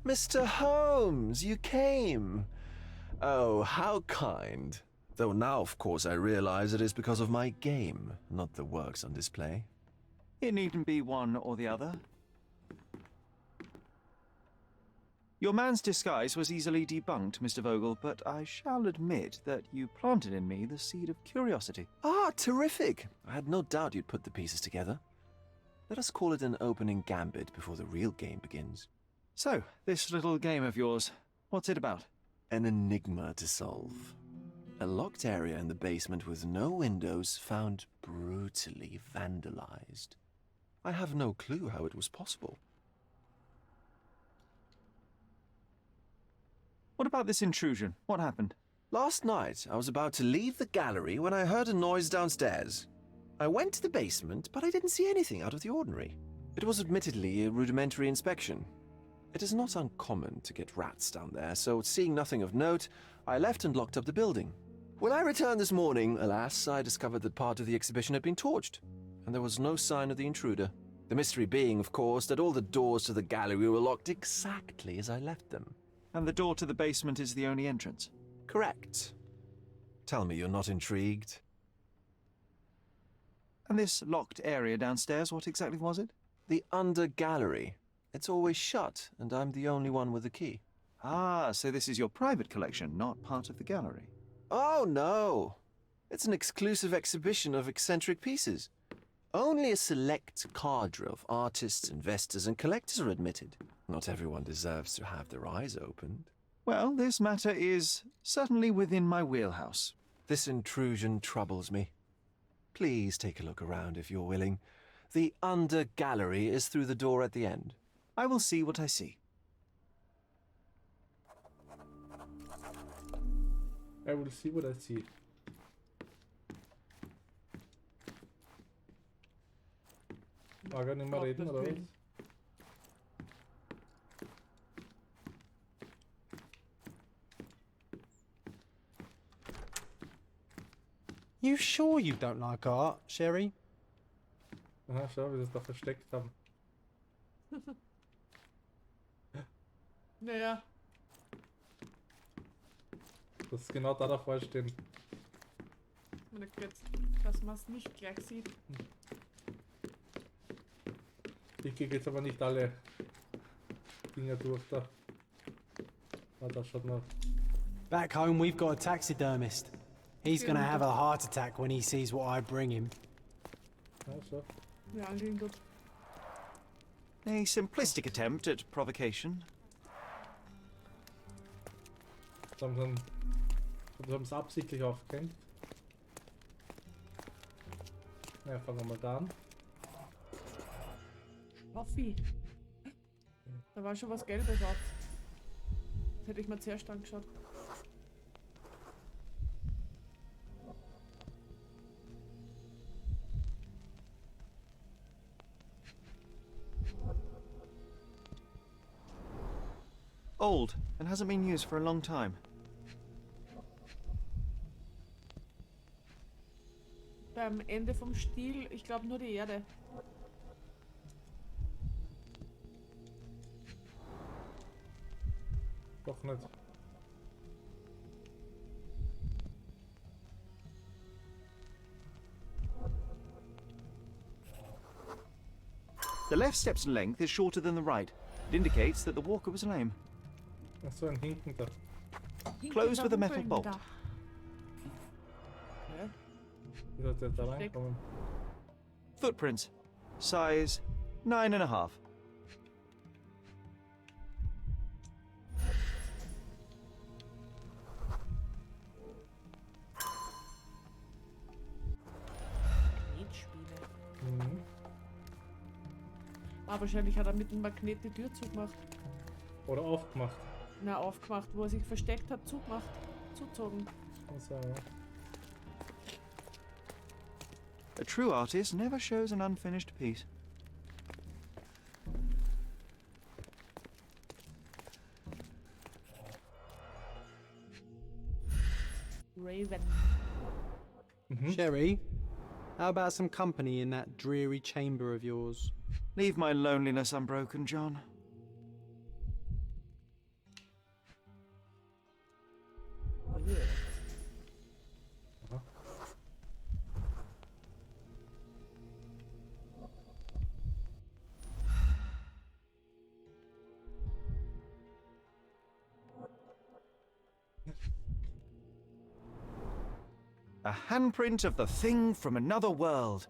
Mr. Holmes, you came. Oh, how kind. Though now, of course, I realize it is because of my game, not the works on display. It needn't be one or the other. Your man's disguise was easily debunked, Mr. Vogel, but I shall admit that you planted in me the seed of curiosity. Ah, terrific. I had no doubt you'd put the pieces together. Let us call it an opening gambit before the real game begins. So, this little game of yours, what's it about? An enigma to solve. A locked area in the basement with no windows found brutally vandalized. I have no clue how it was possible. What about this intrusion? What happened? Last night, I was about to leave the gallery when I heard a noise downstairs. I went to the basement, but I didn't see anything out of the ordinary. It was admittedly a rudimentary inspection. It is not uncommon to get rats down there, so seeing nothing of note, I left and locked up the building. When I returned this morning, alas, I discovered that part of the exhibition had been torched, and there was no sign of the intruder. The mystery being, of course, that all the doors to the gallery were locked exactly as I left them. And the door to the basement is the only entrance? Correct. Tell me you're not intrigued. And this locked area downstairs, what exactly was it? The under gallery. It's always shut, and I'm the only one with the key. Ah, so this is your private collection, not part of the gallery. Oh, no. It's an exclusive exhibition of eccentric pieces. Only a select cadre of artists, investors, and collectors are admitted. Not everyone deserves to have their eyes opened. Well, this matter is certainly within my wheelhouse. This intrusion troubles me. Please take a look around if you're willing. The under gallery is through the door at the end. I will see what I see. I will see what I see. Mag er nicht mehr reden, oder was? You sure you don't like art, Sherry? Aha, schau, wie sie es da versteckt haben. Naja. Das ist genau da davor stehen. Jetzt, dass man es nicht gleich sieht. Ich gehe jetzt aber nicht alle Dinger durch da. Ah, da schaut noch. Back home, we've got a taxidermist. He's gonna have a heart attack when he sees what I bring him. Ja, schau. Ja, angehen gut. A simplistic attempt at provocation. Da haben sie es absichtlich aufgehängt. Ja, fangen wir mal da an. Waffi. Da war schon was Gelbes auf. Das hätte ich mir zuerst angeschaut. Old, and hasn't been used for a long time. Beim Ende vom Stiel, ich glaube nur die Erde. Doch nicht. The left step's length is shorter than the right. It indicates that the walker was lame. Ach so, ein Hinken da. Closed with a metal bolt. Ja. Wie soll der da reinkommen? Footprints. Size 9.5. Knetspiele. Mhm. Ah, wahrscheinlich hat er mit dem Magnet die Tür zugemacht. Oder aufgemacht. Na, aufgemacht, wo er sich versteckt hat, zugemacht. Zuzogen. Also, ja. A true artist never shows an unfinished piece. Raven. Sherry, how about some company in that dreary chamber of yours? Leave my loneliness unbroken, John. A handprint of the thing from another world.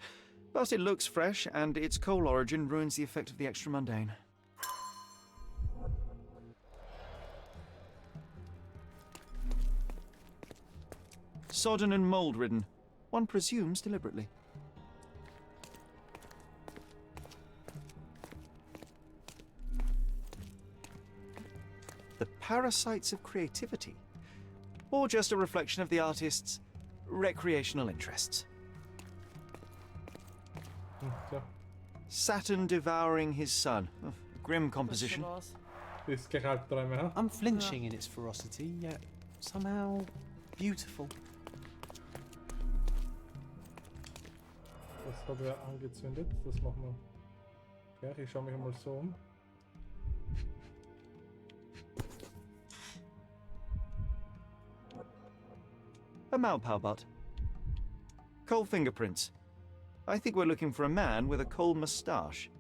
But it looks fresh, and its coal origin ruins the effect of the extra mundane. Sodden and mold-ridden. One presumes deliberately. The parasites of creativity. Or just a reflection of the artist's recreational interests. Tja, Saturn devouring his sun. Oh, grim composition. Was. riske Albträume, ha? Unflinching in its ferocity, yet somehow beautiful. Das hat er angezündet. Das machen wir. Ja, ich schaue mich mal so um. A Malpau butt. Coal fingerprints. I think we're looking for a man with a coal moustache.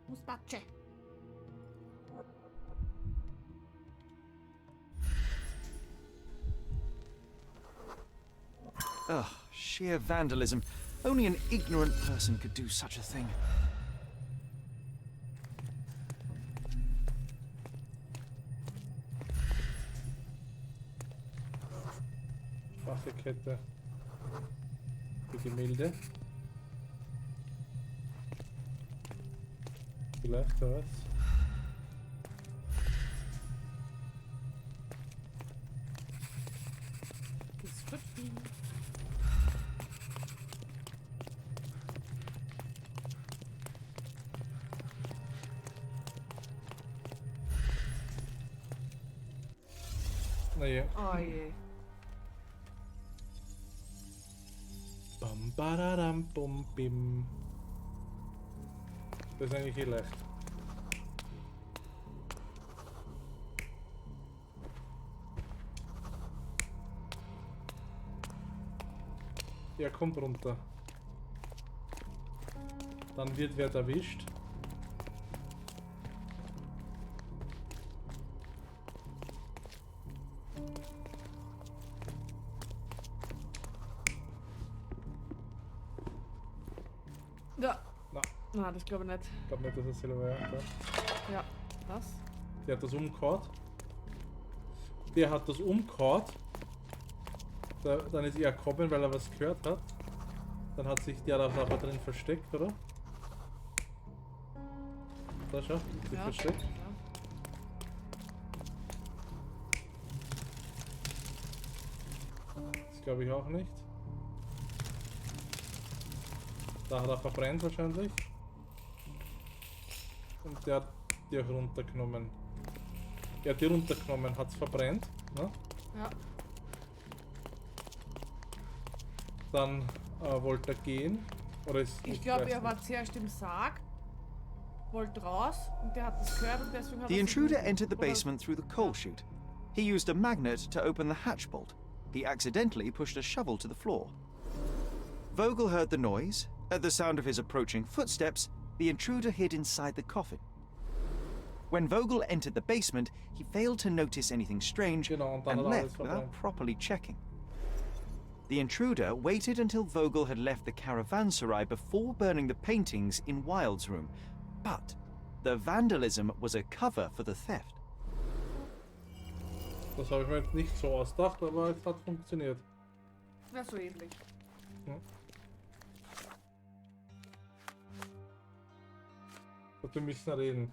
Mustache. Ugh, sheer vandalism. Only an ignorant person could do such a thing. Kaffeekette. Die Gemälde. Vielleicht was. Description. Naja. Oh je. Bam, bararam, bum, bim. Das ist eigentlich eh leicht. Ja, kommt runter. Dann wird wer erwischt. Ja. Na, Na, das glaube ich nicht. ich glaube nicht, dass er selber war. Ja. Was? Der hat das umgehauen. Der hat das umgehauen. Dann ist er gekommen, weil er was gehört hat. Dann hat sich der da aber drin versteckt, oder? Da schau, sich Ja. versteckt. Ja. Das glaube ich auch nicht. Da hat er verbrennt wahrscheinlich. Und der hat die auch runtergenommen. Er hat die runtergenommen, hat es verbrennt. Ne? Ja. Dann wollte er gehen. Oder ist Ich glaube, er war zuerst im Sarg, wollte raus und der hat das gehört und deswegen hat The er intruder sich- entered the oder- basement through the coal chute. He used a magnet to open the hatch bolt. He accidentally pushed a shovel to the floor. Vogel heard the noise. At the sound of his approaching footsteps, the intruder hid inside the coffin. When Vogel entered the basement, he failed to notice anything strange Genau, und dann and hat er alles left without verbrannt. properly checking. The intruder waited until Vogel had left the caravanserai before burning the paintings in Wilde's room. But the vandalism was a cover for the theft. Das habe ich mir jetzt nicht so ausgedacht, aber es hat funktioniert. Ja, so ähnlich. Und wir müssen reden.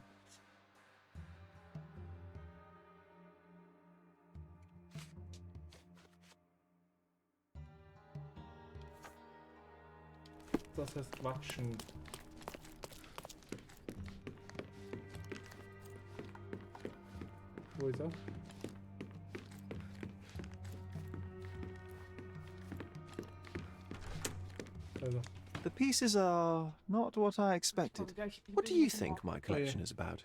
Das heißt quatschen. Wo ist er? Also, The pieces are not what I expected. Komm, gleich, ich What do bring you das think mal. my collection is about?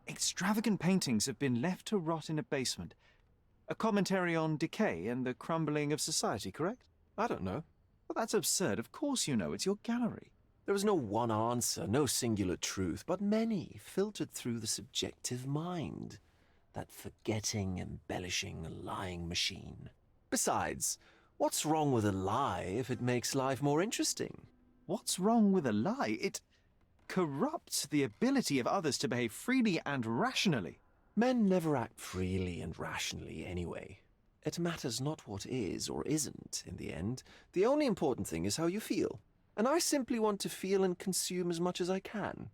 Extravagant paintings have been left to rot in a basement. A commentary on decay and the crumbling of society, correct? I don't know. Well, that's absurd. Of course you know. It's your gallery. There is no one answer, no singular truth, but many filtered through the subjective mind. That forgetting, embellishing, lying machine. Besides, what's wrong with a lie if it makes life more interesting? What's wrong with a lie? It corrupts the ability of others to behave freely and rationally. Men never act freely and rationally anyway. It matters not what is or isn't in the end. The only important thing is how you feel. And I simply want to feel and consume as much as I can.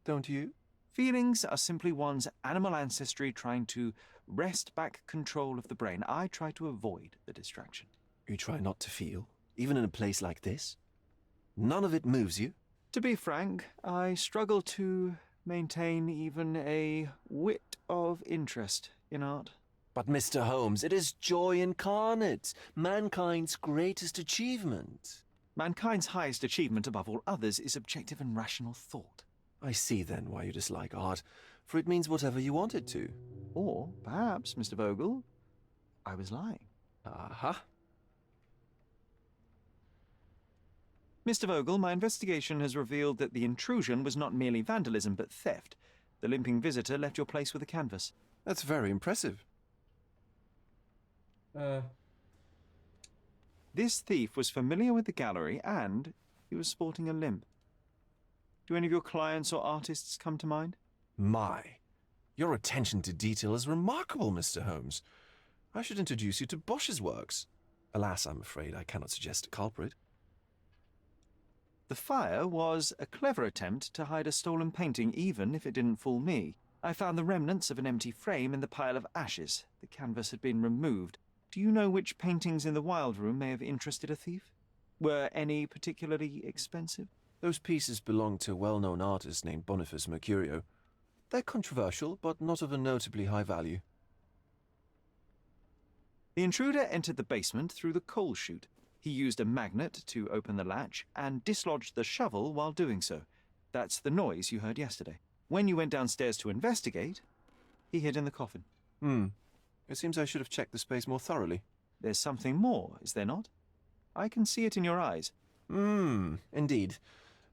Don't you? Feelings are simply one's animal ancestry trying to wrest back control of the brain. I try to avoid the distraction. You try not to feel, even in a place like this? None of it moves you? To be frank, I struggle to maintain even a whit of interest in art. But Mr. Holmes, it is joy incarnate, mankind's greatest achievement. Mankind's highest achievement above all others is objective and rational thought. I see then why you dislike art, for it means whatever you want it to. Or perhaps, Mr. Vogel, I was lying. Aha. Mr. Vogel, my investigation has revealed that the intrusion was not merely vandalism but theft. The limping visitor left your place with a canvas. That's very impressive. This thief was familiar with the gallery and he was sporting a limp. Do any of your clients or artists come to mind? My, your attention to detail is remarkable, Mr. Holmes. I should introduce you to Bosch's works. Alas, I'm afraid I cannot suggest a culprit. The fire was a clever attempt to hide a stolen painting, even if it didn't fool me. I found the remnants of an empty frame in the pile of ashes. The canvas had been removed. Do you know which paintings in the Wild Room may have interested a thief? Were any particularly expensive? Those pieces belong to a well-known artist named Boniface Mercurio. They're controversial, but not of a notably high value. The intruder entered the basement through the coal chute. He used a magnet to open the latch and dislodged the shovel while doing so. That's the noise you heard yesterday. When you went downstairs to investigate, he hid in the coffin. It seems I should have checked the space more thoroughly. There's something more, is there not? I can see it in your eyes. Indeed.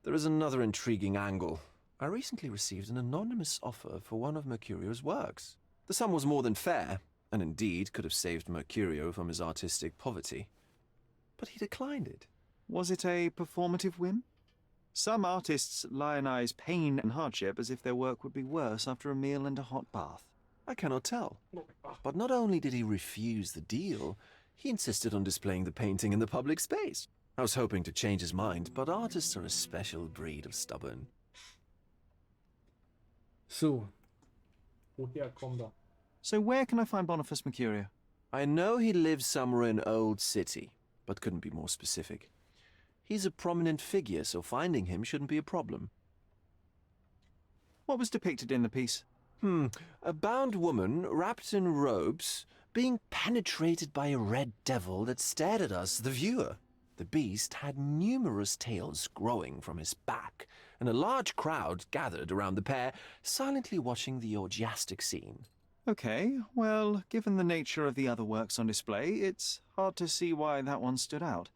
There is another intriguing angle. I recently received an anonymous offer for one of Mercurio's works. The sum was more than fair, and indeed could have saved Mercurio from his artistic poverty. But he declined it. Was it a performative whim? Some artists lionize pain and hardship as if their work would be worse after a meal and a hot bath. I cannot tell. But not only did he refuse the deal, he insisted on displaying the painting in the public space. I was hoping to change his mind, but artists are a special breed of stubborn. So. Woher kommt er? So where can I find Boniface Mercurio? I know he lives somewhere in Old City, but couldn't be more specific. He's a prominent figure, so finding him shouldn't be a problem. What was depicted in the piece? A bound woman, wrapped in robes, being penetrated by a red devil that stared at us, the viewer. The beast had numerous tails growing from his back, and a large crowd gathered around the pair, silently watching the orgiastic scene. Okay, well, given the nature of the other works on display, it's hard to see why that one stood out.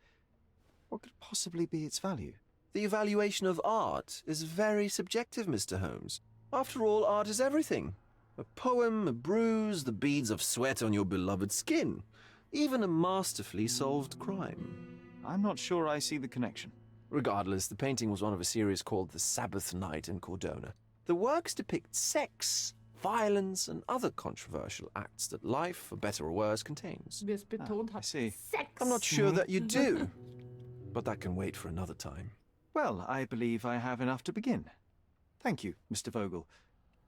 What could possibly be its value? The evaluation of art is very subjective, Mr. Holmes. After all, art is everything. A poem, a bruise, the beads of sweat on your beloved skin. Even a masterfully solved crime. I'm not sure I see the connection. Regardless, the painting was one of a series called The Sabbath Night in Cordona. The works depict sex, violence, and other controversial acts that life, for better or worse, contains. Wie es betont I hat. see. Sex. I'm not sure that you do, but that can wait for another time. Well, I believe I have enough to begin. Thank you, Mr. Vogel.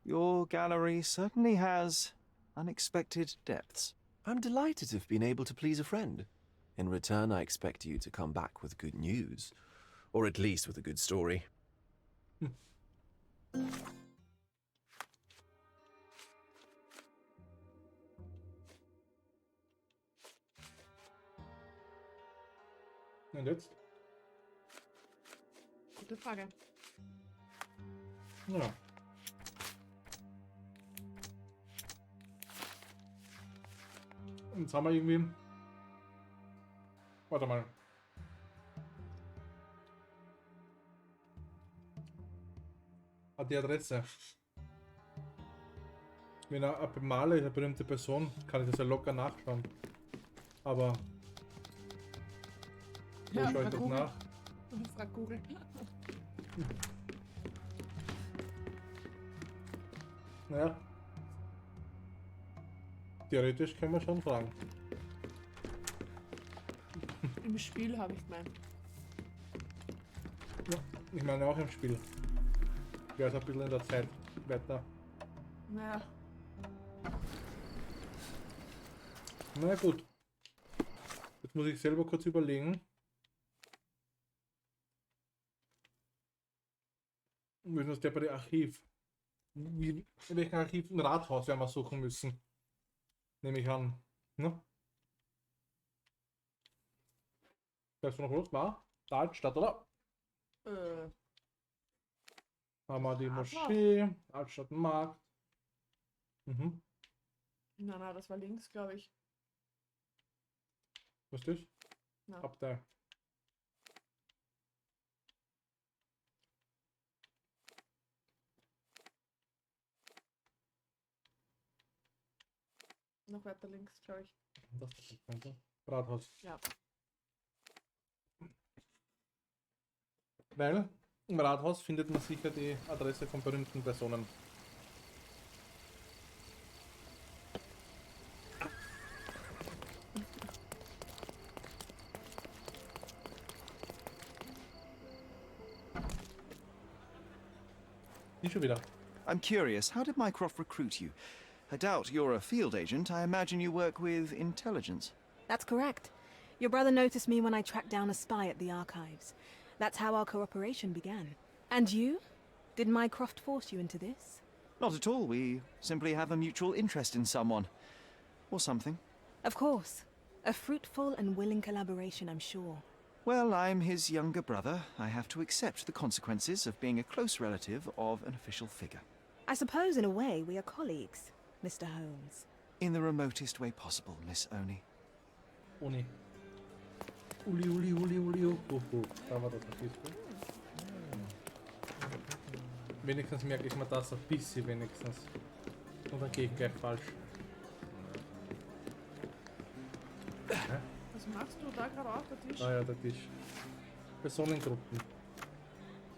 Your gallery certainly has unexpected depths. I'm delighted to have been able to please a friend. In return, I expect you to come back with good news. Or at least with a good story. Und jetzt? Gute Frage. Ja. Und jetzt haben wir irgendwie... Warte mal. die Adresse. Wenn er ein Maler ist, eine berühmte Person, kann ich das ja locker nachschauen. Aber wo Ja, schaue ich frag das Google. nach? Frag Google. Naja. Theoretisch können wir schon fragen. Im Spiel habe ich gemeint. Ja, ich meine auch im Spiel. Ja, ist ein bisschen in der Zeit weiter. Naja, Na gut. Jetzt muss ich selber kurz überlegen. Wir müssen uns der bei dem Archiv. In welchem Archiv? Ein Rathaus werden wir suchen müssen. Nehme ich an. Ne? Weißt du noch los? War? Der Altstadt, oder? Haben wir die Rathaus? Moschee, Altstadtmarkt. Mhm. nein, das war links, glaube ich. Was ist das? Na. Abtei. Noch weiter links, glaube ich. Das ist das Ganze. Rathaus. Ja. Weil im Rathaus findet man sicher die Adresse von berühmten Personen. Die schon wieder. I'm curious, how did Mycroft recruit you? I doubt you're a field agent. I imagine you work with intelligence. That's correct. Your brother noticed me when I tracked down a spy at the archives. That's how our cooperation began. And you? Did Mycroft force you into this? Not at all. We simply have a mutual interest in someone. Or something. Of course. A fruitful and willing collaboration, I'm sure. Well, I'm his younger brother. I have to accept the consequences of being a close relative of an official figure. I suppose, in a way, we are colleagues, Mr. Holmes. In the remotest way possible, Miss Oni. Uni. Uli. Da war das Archiv. Wenigstens merke ich mir das ein bisschen wenigstens. Und dann gehe ich gleich falsch. Was machst du da gerade auf der Tisch? Ah ja, der Tisch. Personengruppen.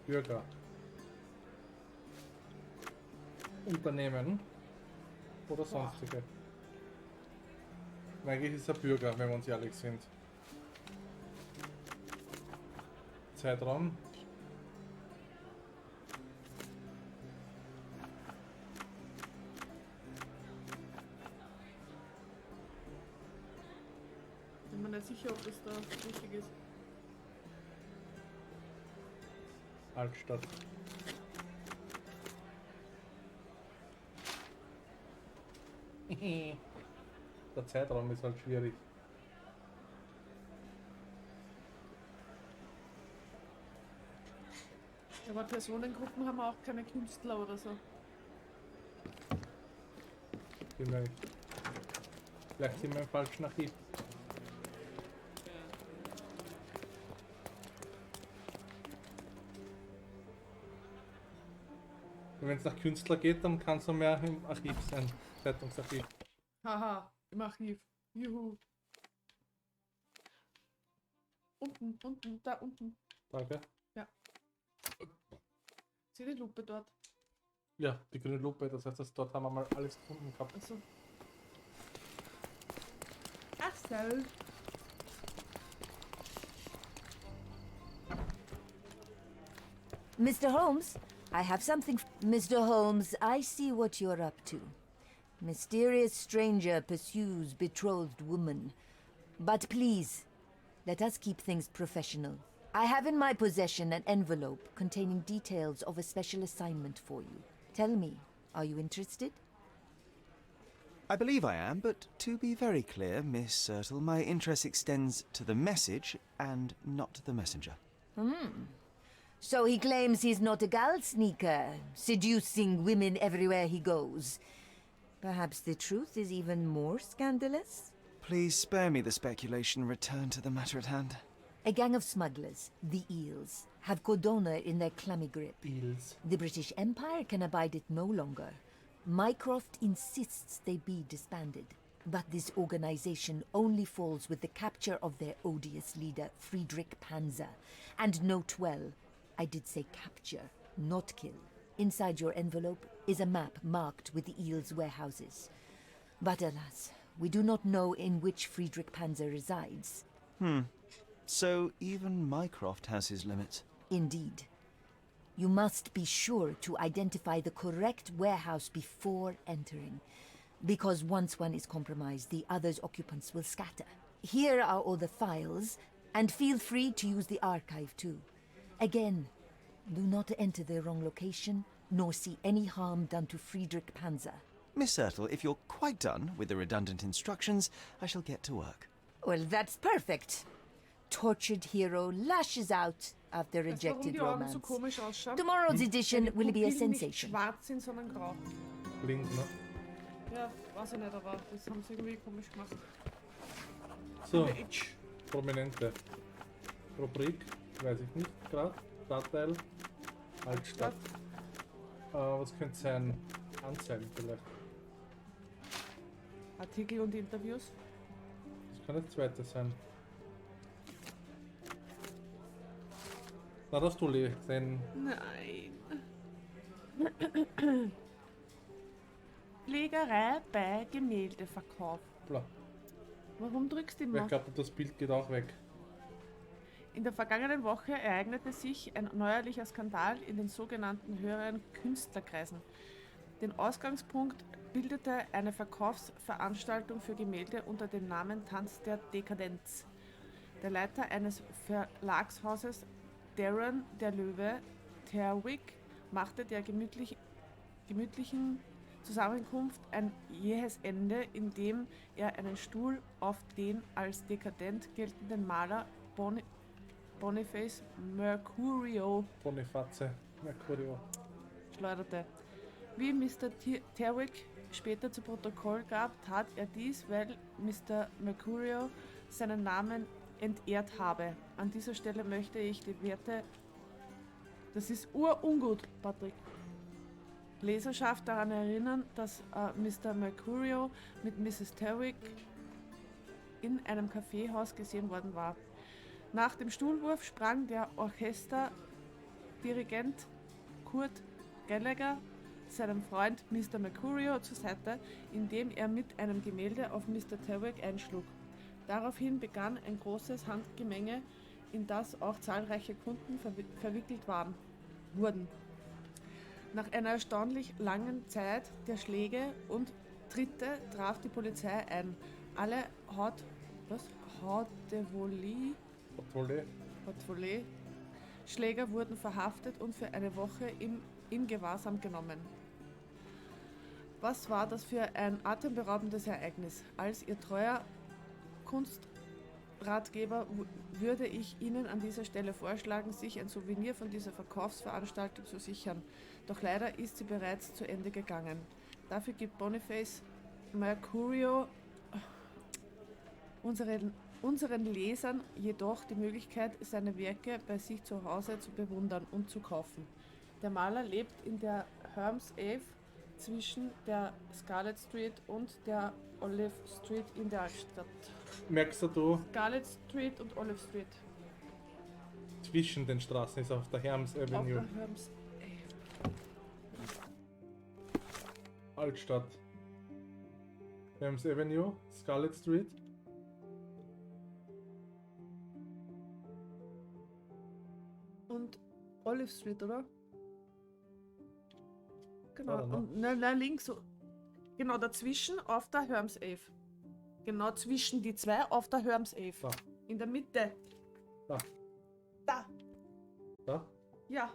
Bürger. Unternehmen. Oder sonstige. Eigentlich ist er Bürger, wenn wir uns ehrlich sind. Zeitraum. Bin mir nicht sicher, ob das da richtig ist. Altstadt. Der Zeitraum ist halt schwierig. Aber Personengruppen haben auch keine Künstler oder so. Vielleicht. Vielleicht sind wir im falschen Archiv. Wenn es nach Künstler geht, dann kann es noch mehr im Archiv sein. Zeitungsarchiv. Haha, im Archiv. Juhu. Unten, da unten. Danke. Sieh die Lupe dort. Ja, die grüne Lupe, das heißt, dort haben wir mal alles gefunden gehabt. Also. Ach so. Mr. Holmes, I have something. Mr. Holmes, I see what you're up to. Mysterious stranger pursues betrothed woman. But please, let us keep things professional. I have in my possession an envelope containing details of a special assignment for you. Tell me, are you interested? I believe I am, but to be very clear, Miss Sertle, my interest extends to the message and not the messenger. So he claims he's not a gal sneaker, seducing women everywhere he goes. Perhaps the truth is even more scandalous? Please spare me the speculation and return to the matter at hand. A gang of smugglers, the Eels, have Cordona in their clammy grip. Eels. The British Empire can abide it no longer. Mycroft insists they be disbanded. But this organization only falls with the capture of their odious leader, Friedrich Panzer. And note well, I did say capture, not kill. Inside your envelope is a map marked with the Eels' warehouses. But alas, we do not know in which Friedrich Panzer resides. So even Mycroft has his limits. Indeed. You must be sure to identify the correct warehouse before entering. Because once one is compromised, the other's occupants will scatter. Here are all the files, and feel free to use the archive too. Again, do not enter the wrong location, nor see any harm done to Friedrich Panzer. Miss Ertl, if you're quite done with the redundant instructions, I shall get to work. Well, that's perfect. Tortured hero lashes out after Weißt du, warum rejected die Augen so romance. komisch ausschauen? Tomorrow's edition will be a Pupillen nicht sensation. schwarz sind, sondern grau. Blind, ne? Ja, weiß ich nicht, aber das haben sie irgendwie komisch gemacht. So, Bitch. prominente Rubrik, weiß ich nicht gerade. Stadtteil, Altstadt. Was könnte sein? Anzeigen vielleicht. Artikel und Interviews. Das kann das zweite sein. Na, das du lesen. Nein. Pflegerei bei Gemäldeverkauf. Bla. Warum drückst du Ich immer? glaube, das Bild geht auch weg. In der vergangenen Woche ereignete sich ein neuerlicher Skandal in den sogenannten höheren Künstlerkreisen. Den Ausgangspunkt bildete eine Verkaufsveranstaltung für Gemälde unter dem Namen Tanz der Dekadenz. Der Leiter eines Verlagshauses, Darren der Löwe, Terwick, machte der gemütlichen Zusammenkunft ein jähes Ende, indem er einen Stuhl auf den als dekadent geltenden Maler Boniface Mercurio Boniface, Mercurio. schleuderte. Wie Mr. Terwick später zu Protokoll gab, tat er dies, weil Mr. Mercurio seinen Namen entehrt habe. An dieser Stelle möchte ich die Werte... Das ist urungut, Patrick. Leserschaft daran erinnern, dass Mr. Mercurio mit Mrs. Terwick in einem Kaffeehaus gesehen worden war. Nach dem Stuhlwurf sprang der Orchesterdirigent Kurt Gallagher seinem Freund Mr. Mercurio zur Seite, indem er mit einem Gemälde auf Mr. Terwick einschlug. Daraufhin begann ein großes Handgemenge, in das auch zahlreiche Kunden verwickelt wurden. Nach einer erstaunlich langen Zeit der Schläge und Tritte traf die Polizei ein. Alle Schläger wurden verhaftet und für eine Woche in Gewahrsam genommen. Was war das für ein atemberaubendes Ereignis? Als Ihr treuer Kunstratgeber würde ich Ihnen an dieser Stelle vorschlagen, sich ein Souvenir von dieser Verkaufsveranstaltung zu sichern. Doch leider ist sie bereits zu Ende gegangen. Dafür gibt Boniface Mercurio unseren Lesern jedoch die Möglichkeit, seine Werke bei sich zu Hause zu bewundern und zu kaufen. Der Maler lebt in der Holmes Ave zwischen der Scarlet Street und der Olive Street in der Altstadt. Merkst du, Scarlet Street und Olive Street. zwischen den Straßen ist auf der Herms Auf Avenue. der Holmes Ave. Altstadt. Herms Avenue, Scarlet Street. Und Olive Street, oder? Genau. Warte, ne? Und nein, links. Genau dazwischen auf der Holmes Ave. Genau zwischen die zwei auf der Holmes Ave. Da. In der Mitte. Da. Da. Da? Ja.